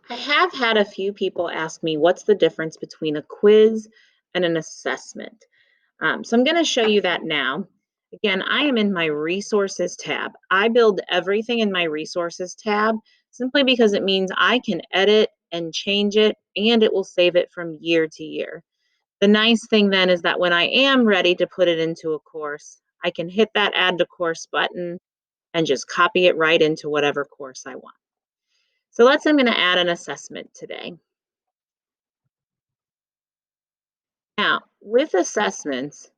I have had a few people ask me what's the difference between a quiz and an assessment. So I'm going to show you that now. Again, I am in my resources tab. I build everything in my resources tab simply because it means I can edit and change it and it will save it from year to year. The nice thing then is that when I am ready to put it into a course, I can hit that add to course button and just copy it right into whatever course I want. So let's say I'm going to add an assessment today. Now, with assessments,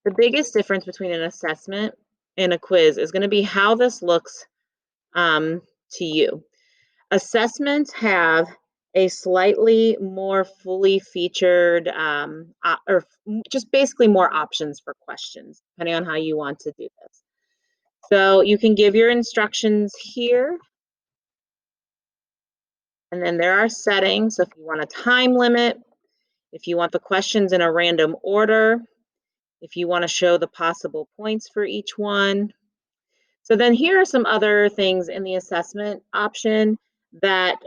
the biggest difference between an assessment and a quiz is going to be how this looks to you. Assessments have a slightly more fully featured, just basically more options for questions, depending on how you want to do this. So you can give your instructions here, and then there are settings. So if you want a time limit, if you want the questions in a random order, if you want to show the possible points for each one. So then here are some other things in the assessment option that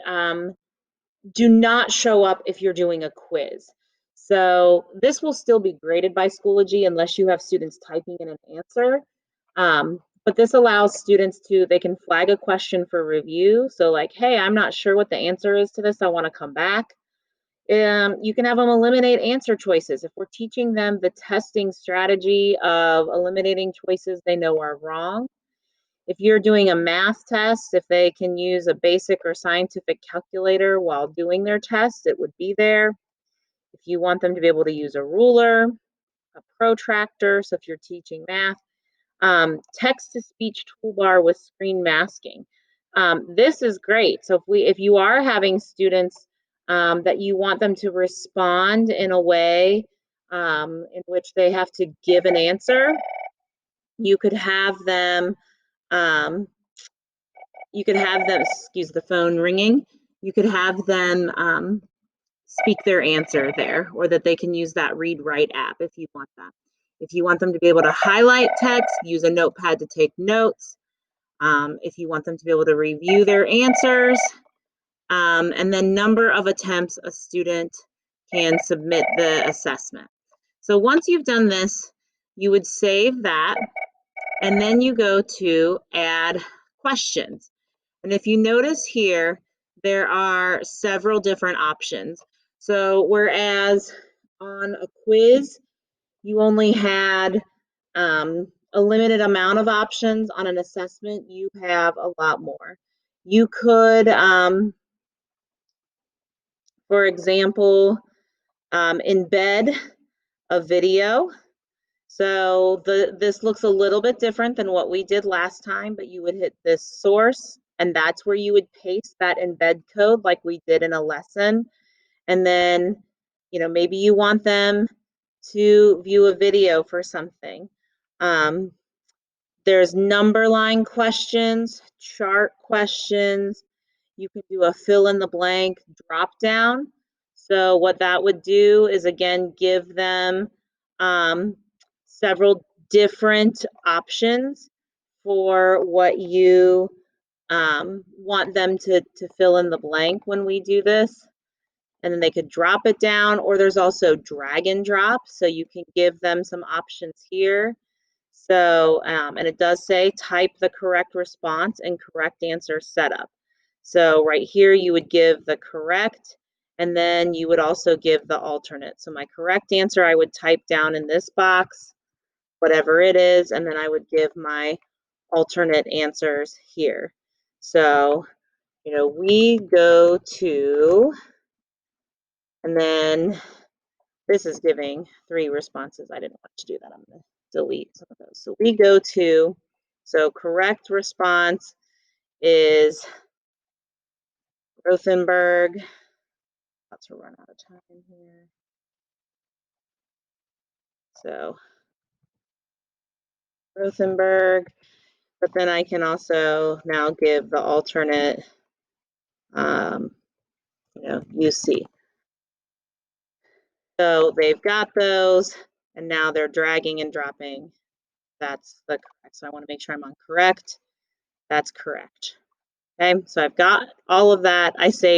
do not show up if you're doing a quiz. So this will still be graded by Schoology unless you have students typing in an answer. But this allows students they can flag a question for review. So like, hey, I'm not sure what the answer is to this. I want to come back. You can have them eliminate answer choices. If we're teaching them the testing strategy of eliminating choices they know are wrong. If you're doing a math test, if they can use a basic or scientific calculator while doing their test, it would be there. If you want them to be able to use a ruler, a protractor, so if you're teaching math, text-to-speech toolbar with screen masking. This is great. So if you are having students that you want them to respond in a way in which they have to give an answer, you could have them excuse the phone ringing. You could have them speak their answer there, or that they can use that read write app if you want that. If you want them to be able to highlight text, use a notepad to take notes. If you want them to be able to review their answers, and then number of attempts a student can submit the assessment. So once you've done this, you would save that, and then you go to add questions. And if you notice here, there are several different options. So whereas on a quiz, you only had a limited amount of options, on an assessment, you have a lot more. You could, for example, embed a video. So this looks a little bit different than what we did last time, but you would hit this source, and that's where you would paste that embed code like we did in a lesson. And then, maybe you want them to view a video for something. There's number line questions, chart questions. You can do a fill in the blank drop down. So what that would do is, again, give them several different options for what you want them to fill in the blank when we do this. And then they could drop it down, or there's also drag and drop. So you can give them some options here. So, and it does say type the correct response and correct answer setup. So right here, you would give the correct, and then you would also give the alternate. So my correct answer, I would type down in this box, whatever it is, and then I would give my alternate answers here. So, we go to, and then this is giving 3 responses. I didn't want to do that. I'm going to delete some of those. So we go to, so correct response is Rothenberg. About to run out of time here. So Rothenberg, but then I can also now give the alternate, UC. So they've got those, and now they're dragging and dropping. That's the correct. So I want to make sure I'm on correct. That's correct. Okay, so I've got all of that. I saved